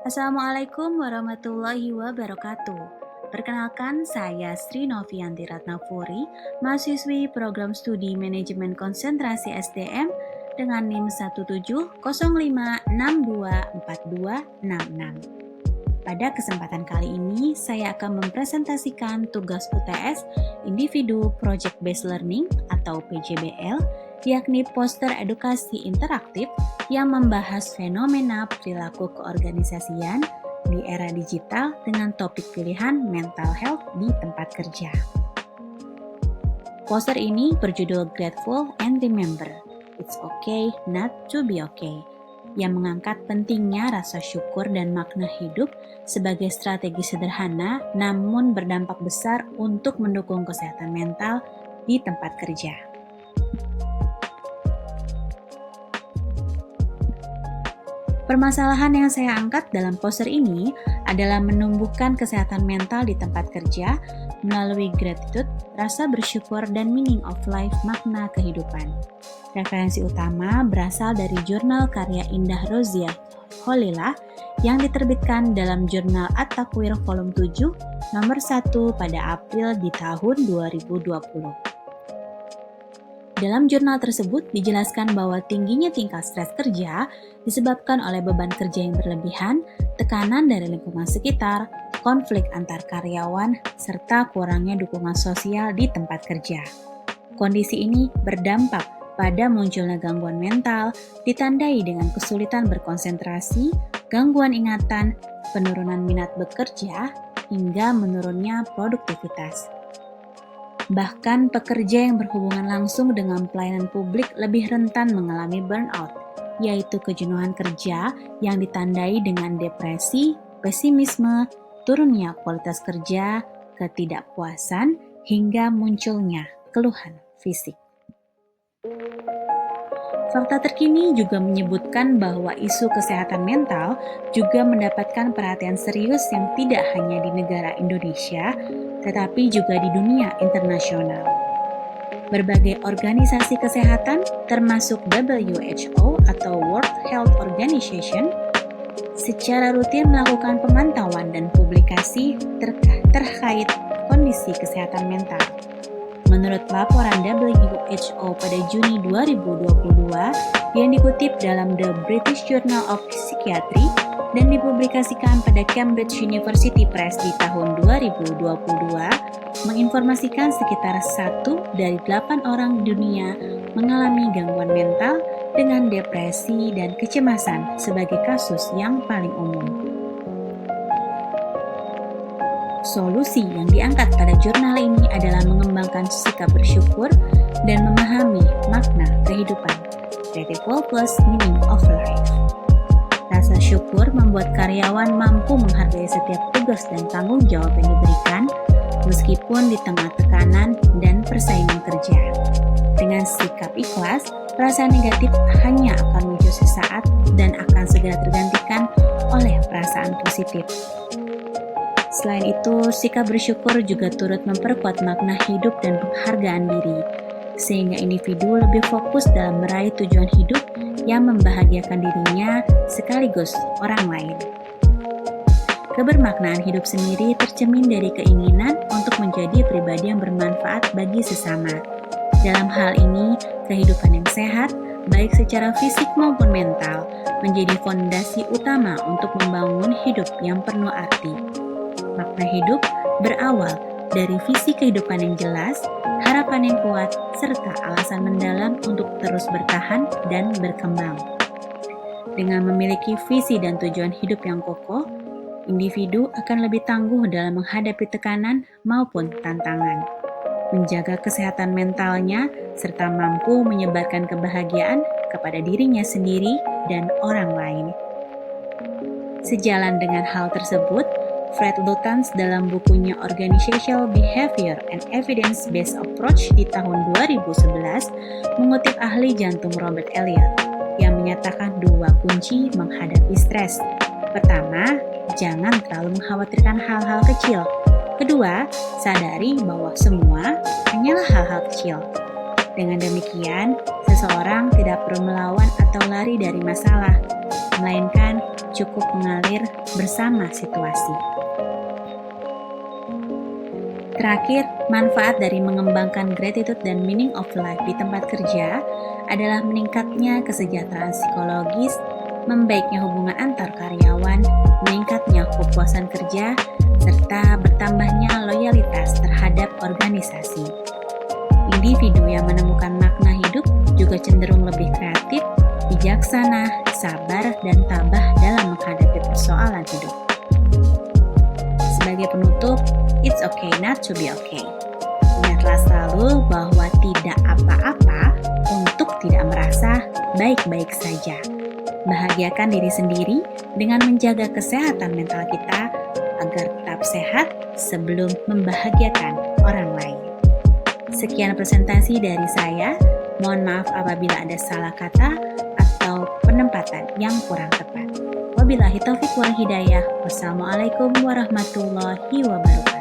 Assalamualaikum warahmatullahi wabarakatuh. Perkenalkan, saya Sri Novianti Ratnapuri, mahasiswi program studi manajemen konsentrasi SDM dengan NIM 17056242666. Pada kesempatan kali ini, saya akan mempresentasikan tugas UTS Individu Project Based Learning atau PJBL, yakni poster edukasi interaktif yang membahas fenomena perilaku keorganisasian di era digital dengan topik pilihan mental health di tempat kerja. Poster ini berjudul Grateful and Remember, It's Okay Not to Be Okay, yang mengangkat pentingnya rasa syukur dan makna hidup sebagai strategi sederhana namun berdampak besar untuk mendukung kesehatan mental di tempat kerja. Permasalahan yang saya angkat dalam poster ini adalah menumbuhkan kesehatan mental di tempat kerja melalui gratitude, rasa bersyukur, dan meaning of life, makna kehidupan. Referensi utama berasal dari jurnal karya Indah Roziah Kholillah yang diterbitkan dalam jurnal At-Takwir volume 7 nomor 1 pada April di tahun 2020. Dalam jurnal tersebut dijelaskan bahwa tingginya tingkat stres kerja disebabkan oleh beban kerja yang berlebihan, tekanan dari lingkungan sekitar, konflik antar karyawan, serta kurangnya dukungan sosial di tempat kerja. Kondisi ini berdampak pada munculnya gangguan mental, ditandai dengan kesulitan berkonsentrasi, gangguan ingatan, penurunan minat bekerja, hingga menurunnya produktivitas. Bahkan pekerja yang berhubungan langsung dengan pelayanan publik lebih rentan mengalami burnout, yaitu kejenuhan kerja yang ditandai dengan depresi, pesimisme, turunnya kualitas kerja, ketidakpuasan, hingga munculnya keluhan fisik. Fakta terkini juga menyebutkan bahwa isu kesehatan mental juga mendapatkan perhatian serius yang tidak hanya di negara Indonesia, tetapi juga di dunia internasional. Berbagai organisasi kesehatan, termasuk WHO atau World Health Organization, secara rutin melakukan pemantauan dan publikasi terkait kondisi kesehatan mental. Menurut laporan WHO pada Juni 2022 yang dikutip dalam The British Journal of Psychiatry dan dipublikasikan pada Cambridge University Press di tahun 2022, menginformasikan sekitar 1 dari 8 orang di dunia mengalami gangguan mental dengan depresi dan kecemasan sebagai kasus yang paling umum. Solusi yang diangkat pada jurnal ini adalah mengembangkan sikap bersyukur dan memahami makna kehidupan. Grateful plus meaning of life. Rasa syukur membuat karyawan mampu menghargai setiap tugas dan tanggung jawab yang diberikan, meskipun di tengah tekanan dan persaingan kerja. Dengan sikap ikhlas, perasaan negatif hanya akan muncul sesaat dan akan segera tergantikan oleh perasaan positif. Selain itu, sikap bersyukur juga turut memperkuat makna hidup dan penghargaan diri, sehingga individu lebih fokus dalam meraih tujuan hidup yang membahagiakan dirinya sekaligus orang lain. Kebermaknaan hidup sendiri tercermin dari keinginan untuk menjadi pribadi yang bermanfaat bagi sesama. Dalam hal ini, kehidupan yang sehat, baik secara fisik maupun mental, menjadi fondasi utama untuk membangun hidup yang penuh arti. Makna hidup berawal dari visi kehidupan yang jelas, harapan yang kuat, serta alasan mendalam untuk terus bertahan dan berkembang. Dengan memiliki visi dan tujuan hidup yang kokoh, individu akan lebih tangguh dalam menghadapi tekanan maupun tantangan, menjaga kesehatan mentalnya, serta mampu menyebarkan kebahagiaan kepada dirinya sendiri dan orang lain. Sejalan dengan hal tersebut, Fred Lutens dalam bukunya Organizational Behavior and Evidence-Based Approach di tahun 2011 mengutip ahli jantung Robert Elliott yang menyatakan 2 kunci menghadapi stres. Pertama, jangan terlalu mengkhawatirkan hal-hal kecil. Kedua, sadari bahwa semua hanyalah hal-hal kecil. Dengan demikian, seseorang tidak perlu melawan atau lari dari masalah, melainkan cukup mengalir bersama situasi. Terakhir, manfaat dari mengembangkan gratitude dan meaning of life di tempat kerja adalah meningkatnya kesejahteraan psikologis, membaiknya hubungan antar karyawan, meningkatnya kepuasan kerja, serta bertambahnya loyalitas terhadap organisasi. Individu yang menemukan makna hidup juga cenderung lebih kreatif, bijaksana, sabar, dan tabah dalam menghadapi persoalan hidup. Sebagai penutup, it's okay not to be okay. Ingatlah selalu bahwa tidak apa-apa untuk tidak merasa baik-baik saja. Bahagiakan diri sendiri dengan menjaga kesehatan mental kita agar tetap sehat sebelum membahagiakan orang lain. Sekian presentasi dari saya. Mohon maaf apabila ada salah kata atau penempatan yang kurang tepat. Wabillahi taufiq wal hidayah. Wassalamualaikum warahmatullahi wabarakatuh.